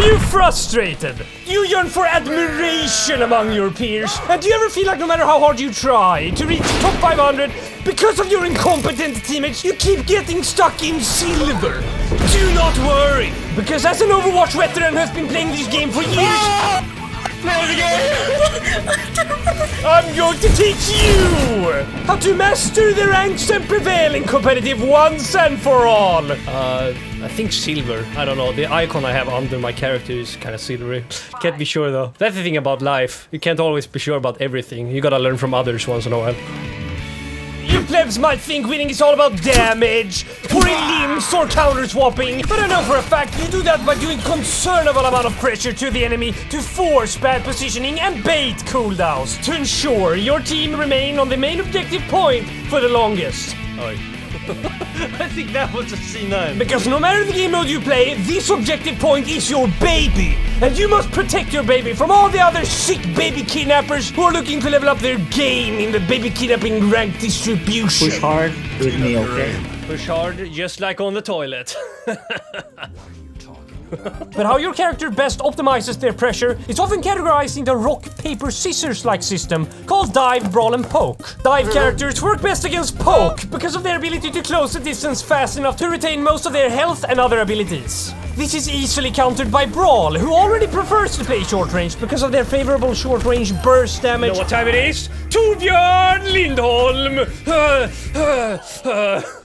you frustrated? Do you yearn for admiration among your peers? And do you ever feel like no matter how hard you try to reach top 500, because of your incompetent teammates, you keep getting stuck in silver? Do not worry, because as an Overwatch veteran who has been playing this game for years, I'm going to teach you how to master the ranks and prevail in competitive once and for all. I think silver. I don't know. The icon I have under my character is kind of silvery. Can't be sure though. That's the thing about life. You can't always be sure about everything. You gotta learn from others once in a while. You plebs might think winning is all about damage, pouring limbs or counter-swapping, but I know for a fact you do that by doing considerable amount of pressure to the enemy to force bad positioning and bait cooldowns to ensure your team remain on the main objective point for the longest. Oh. I think that was a C9. Because no matter the game mode you play, this objective point is your baby. And you must protect your baby from all the other sick baby kidnappers who are looking to level up their game in the baby kidnapping rank distribution. Push hard with me, okay? Push hard, just like on the toilet. But how your character best optimizes their pressure is often categorized in the rock, paper, scissors-like system called dive, brawl, and poke. Dive characters work best against poke because of their ability to close the distance fast enough to retain most of their health and other abilities. This is easily countered by brawl, who already prefers to play short range because of their favorable short range burst damage. You know what time it is? Torbjörn Lindholm!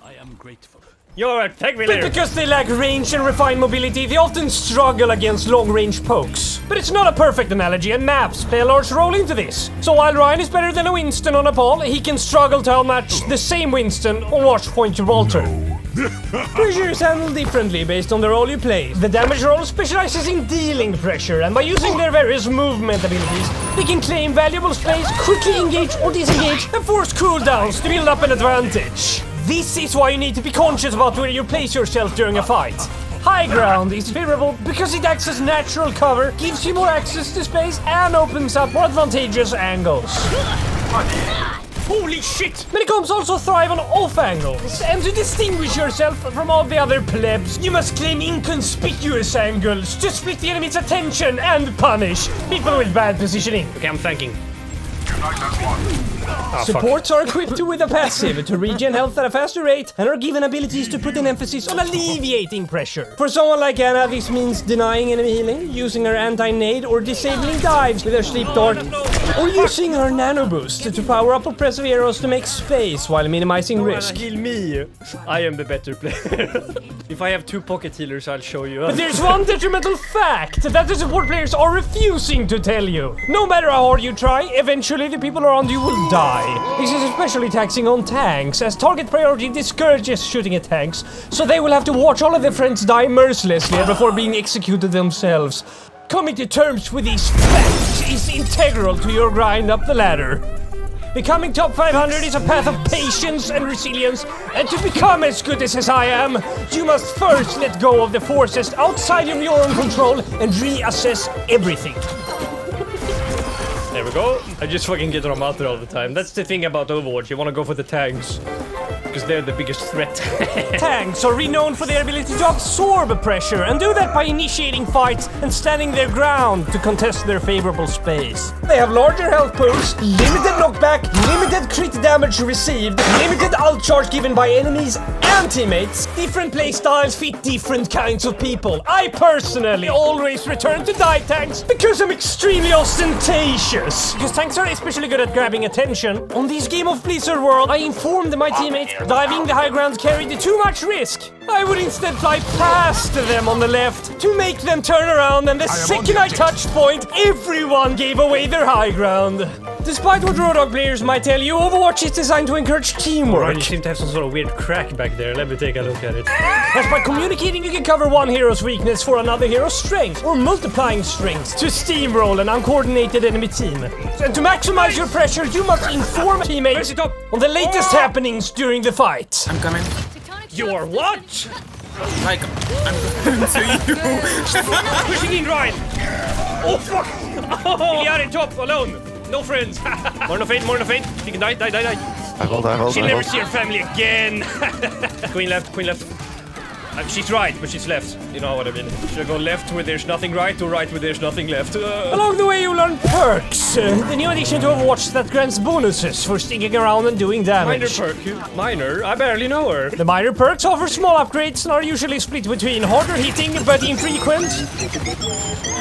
I am grateful. You're thank me later. But because they lack range and refined mobility, they often struggle against long-range pokes. But it's not a perfect analogy, and maps play a large role into this. So while Ryan is better than a Winston on a pole, he can struggle to outmatch the same Winston on Watchpoint Gibraltar. Pressure is handled differently based on the role you play. The damage role specializes in dealing pressure, and by using their various movement abilities, they can claim valuable space, quickly engage or disengage, and force cooldowns to build up an advantage. This is why you need to be conscious about where you place yourself during a fight. High ground is favorable because it acts as natural cover, gives you more access to space, and opens up more advantageous angles. Holy shit! But it comes also thrive on off angles. And to distinguish yourself from all the other plebs, you must claim inconspicuous angles to split the enemy's attention and punish people with bad positioning. Okay, I'm thanking. Supports are equipped with a passive to regen health at a faster rate and are given abilities to put an emphasis on alleviating pressure. For someone like Anna, this means denying enemy healing, using her anti-nade or disabling dives with her sleep dart, or using her nano boost to power up oppressive heroes to make space while minimizing risk. Heal me. I am the better player. If I have 2 pocket healers, I'll show you. But there's one detrimental fact that the support players are refusing to tell you. No matter how hard you try, eventually the people around you will die. This is especially taxing on tanks, as target priority discourages shooting at tanks, so they will have to watch all of their friends die mercilessly before being executed themselves. Coming to terms with these facts is integral to your grind up the ladder. Becoming top 500 is a path of patience and resilience, and to become as good as I am, you must first let go of the forces outside of your own control and reassess everything. There we go. I just fucking get on out all the time. That's the thing about Overwatch. You want to go for the tanks. Because they're the biggest threat. Tanks are renowned for their ability to absorb pressure and do that by initiating fights and standing their ground to contest their favorable space. They have larger health pools, limited knockback, limited crit damage received, limited ult charge given by enemies and teammates. Different playstyles fit different kinds of people. I personally always return to dive tanks because I'm extremely ostentatious. Because tanks are especially good at grabbing attention. On this Game of Blizzard world, I informed my teammates diving the high ground carried too much risk. I would instead fly past them on the left to make them turn around, and the second I touched point, everyone gave away their high ground. Despite what Roadhog players might tell you, Overwatch is designed to encourage teamwork. You seem to have some sort of weird crack back there. Let me take a look at it. As by communicating, you can cover one hero's weakness for another hero's strength, or multiplying strengths to steamroll an uncoordinated enemy team. And to maximize your pressure, you must inform teammates on the latest happenings during the fight. I'm coming. You are what? Like, I'm coming to you. Pushing in, Ryan. Oh, fuck. Oh, you are in top, alone. No friends. More no fate. You can die. I will die. She'll never see her family again. Queen left. She's right, but she's left. You know what I mean. Should I go left where there's nothing right, or right where there's nothing left? Along the way, you learn perks. The new addition to Overwatch that grants bonuses for sticking around and doing damage. Minor perk? Minor? I barely know her. The minor perks offer small upgrades and are usually split between harder hitting but infrequent,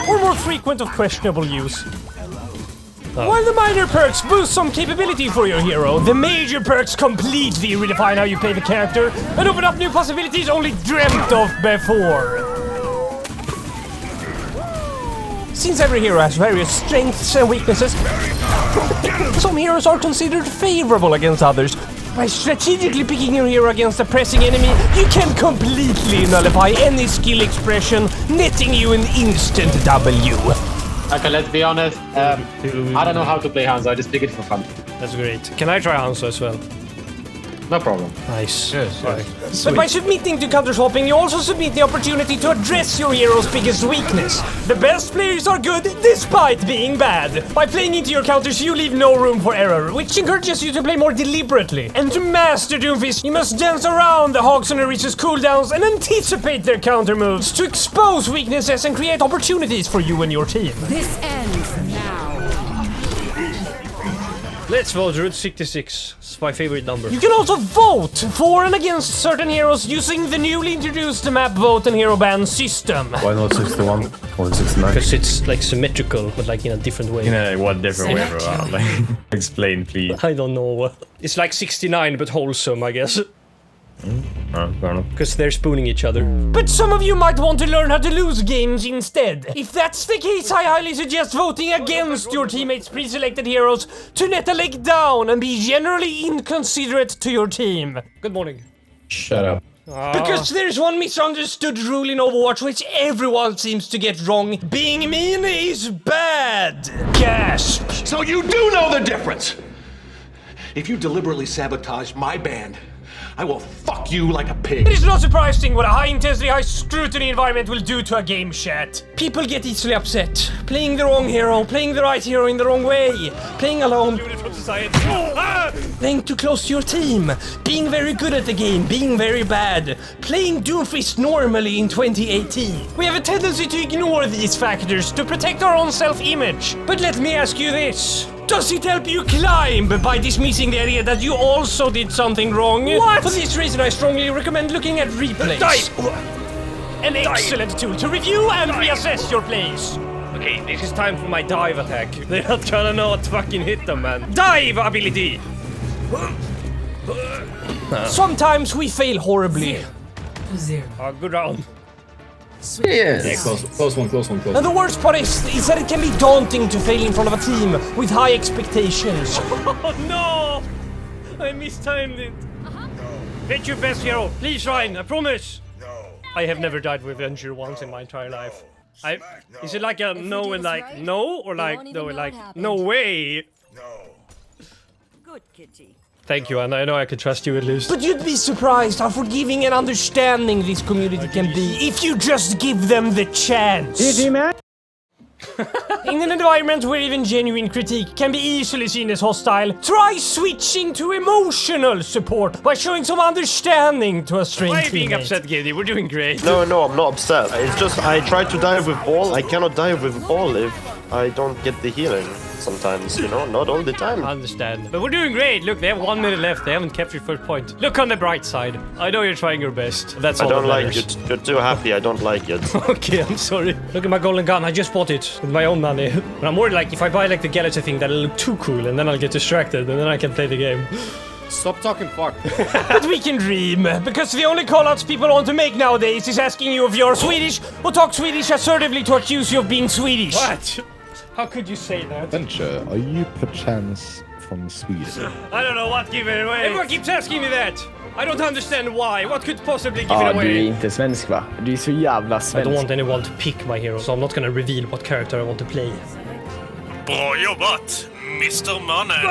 or more frequent of questionable use. While the minor perks boost some capability for your hero, the major perks completely redefine how you play the character and open up new possibilities only dreamt of before. Since every hero has various strengths and weaknesses, some heroes are considered favorable against others. By strategically picking your hero against a pressing enemy, you can completely nullify any skill expression, netting you an instant W. Okay, let's be honest. I don't know how to play Hanzo. I just pick it for fun. That's great. Can I try Hanzo as well? No problem. Nice. Yes. But by submitting to counter swapping, you also submit the opportunity to address your hero's biggest weakness. The best players are good despite being bad. By playing into your counters, you leave no room for error, which encourages you to play more deliberately. And to master Doomfist, you must dance around the Hogs and Aritz's cooldowns and anticipate their counter moves to expose weaknesses and create opportunities for you and your team. This ends now. Let's vote Route 66. It's my favorite number. You can also vote for and against certain heroes using the newly introduced map vote and hero ban system. Why not 61 or 69? Because it's like symmetrical, but like in a different way. In a what different way, bro? Like, explain, please. I don't know. It's like 69, but wholesome, I guess. Because they're spooning each other. But some of you might want to learn how to lose games instead. If that's the case, I highly suggest voting against your teammates' pre-selected heroes to net a leg down and be generally inconsiderate to your team. Good morning. Shut up. Because there's one misunderstood rule in Overwatch which everyone seems to get wrong. Being mean is bad. Gasp. So you do know the difference! If you deliberately sabotage my band, I will fuck you like a pig. It is not surprising what a high-intensity, high-scrutiny environment will do to a game chat. People get easily upset. Playing the wrong hero, playing the right hero in the wrong way, playing alone, playing too close to your team, being very good at the game, being very bad, playing Doomfist normally in 2018. We have a tendency to ignore these factors to protect our own self-image. But let me ask you this. Does it help you climb by dismissing the idea that you also did something wrong? What? For this reason, I strongly recommend looking at replays. An excellent tool to review and reassess your plays. Okay, this is time for my dive attack. They're not gonna know what to fucking hit them, man. Dive ability! Sometimes we fail horribly. Good round. Yeah, close one. And the worst part is that it can be daunting to fail in front of a team with high expectations. Oh no! I mistimed it. Get your best hero. Please, Ryan, I promise. I have never died with Avenger once in my entire life. Is it like a no and like no, or like no and like no way? Good kitty. Thank you, and I know I can trust you at least. But you'd be surprised how forgiving and understanding this community can be if you just give them the chance. GG, man. In an environment where even genuine critique can be easily seen as hostile, try switching to emotional support by showing some understanding to a strained teammate. Why are you being upset, Grady? We're doing great. No, I'm not upset. It's just I try to dive with ball. I cannot dive with ball if I don't get the healing. Sometimes, you know, not all the time. I understand. But we're doing great. Look, they have 1 minute left. They haven't captured first point. Look on the bright side. I know you're trying your best. That's all I don't that like matters. it. You're too happy. I don't like it. Okay, I'm sorry. Look at my golden gun. I just bought it with my own money. But I'm worried, like, if I buy, like, the Galaxy thing, that'll look too cool, and then I'll get distracted, and then I can play the game. Stop talking fuck. But we can dream, because the only callouts people want to make nowadays is asking you if you're Swedish, or talk Swedish assertively to accuse you of being Swedish. What? How could you say that? Venture, are you perchance from Sweden? I don't know what give it away. Everyone keeps asking me that. I don't understand why. What could possibly give it Ja, away? du är inte svensk va? Du är så jävla I svensk. don't want anyone to pick my hero, so I'm not gonna reveal what character I want to play. Bra jobbat, Mr. Mannen.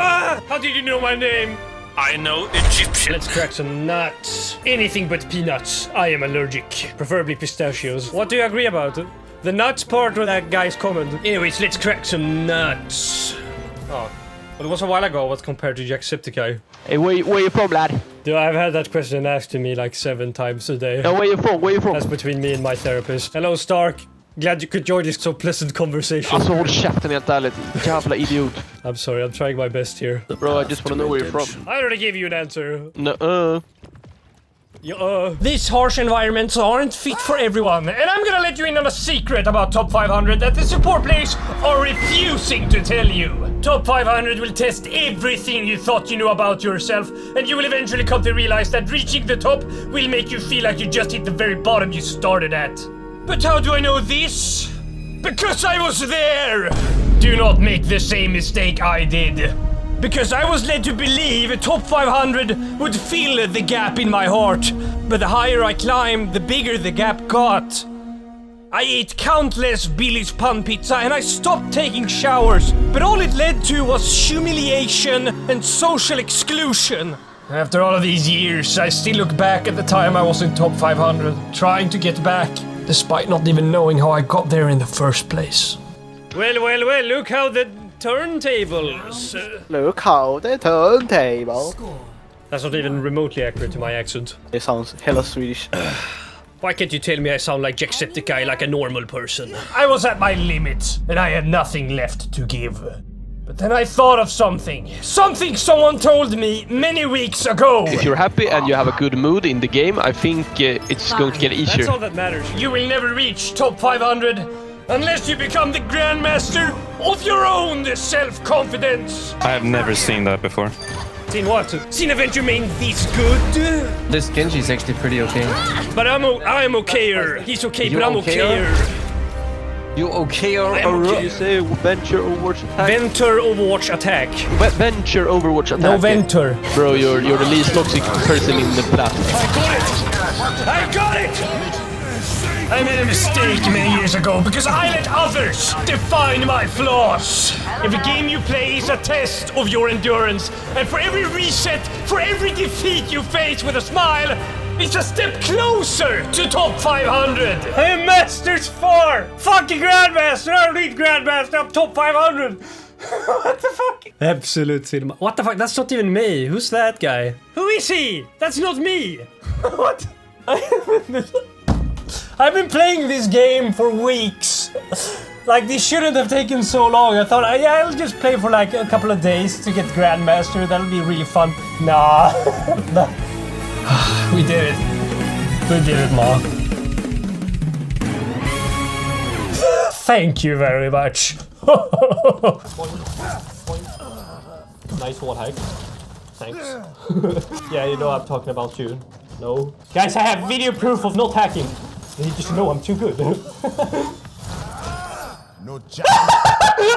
How did you know my name? I know Egyptian. Let's crack some nuts. Anything but peanuts. I am allergic. Preferably pistachios. What do you agree about? The nuts part or that guy's comment? Anyways, let's crack some nuts. Oh. But it was a while ago, what's compared to Jacksepticeye? Hey, where you from, lad? Dude, I've had that question asked to me like 7 times a day. Where you from? Where you from? That's between me and my therapist. Hello Stark. Glad you could join this so pleasant conversation. Alltså håll käften helt ärligt. Jävla idiot. I'm sorry, I'm trying my best here. Bro, I just wanna know where you're from. I already gave you an answer. No. These harsh environments aren't fit for everyone, and I'm gonna let you in on a secret about Top 500 that the support players are refusing to tell you. Top 500 will test everything you thought you knew about yourself, and you will eventually come to realize that reaching the top will make you feel like you just hit the very bottom you started at. But how do I know this? Because I was there! Do not make the same mistake I did. Because I was led to believe a top 500 would fill the gap in my heart. But the higher I climbed, the bigger the gap got. I ate countless Billy's Pun Pizza and I stopped taking showers. But all it led to was humiliation and social exclusion. After all of these years, I still look back at the time I was in top 500, trying to get back, despite not even knowing how I got there in the first place. Well, look how the turntables. Look how the turntable. That's not even remotely accurate to my accent. It sounds hella Swedish. Why can't you tell me I sound like Jacksepticeye like a normal person? I was at my limit, and I had nothing left to give. But then I thought of something. Something someone told me many weeks ago. If you're happy and you have a good mood in the game, I think it's going to get easier. That's all that matters. You will never reach top 500 unless you become the grandmaster of your own self-confidence. I have never seen that before. Seen what? Seen Avenger main this good? This Genji is actually pretty okay. But I'm okayer. He's okay, but I'm okayer. You okay or You say venture Overwatch attack? Venture Overwatch attack. Venture Overwatch attack. No Venture. Bro, you're the least toxic person in the platform. I got it! I made a mistake many years ago because I let others define my flaws. Every game you play is a test of your endurance, and for every reset, for every defeat you face with a smile, it's a step closer to top 500. I am Masters 4! Fucking Grandmaster! I don't need Grandmaster, I'm top 500! What the fuck? Absolute cinema. What the fuck? That's not even me. Who's that guy? Who is he? That's not me! What? I've been playing this game for weeks. Like, this shouldn't have taken so long. I thought, yeah, I'll just play for like a couple of days to get Grandmaster. That'll be really fun. Nah. Nah. We did it. We did it, Ma. Thank you very much. Nice one hack. Thanks. Yeah, you know I'm talking about you. No. Guys, I have video proof of not hacking. You just know I'm too good.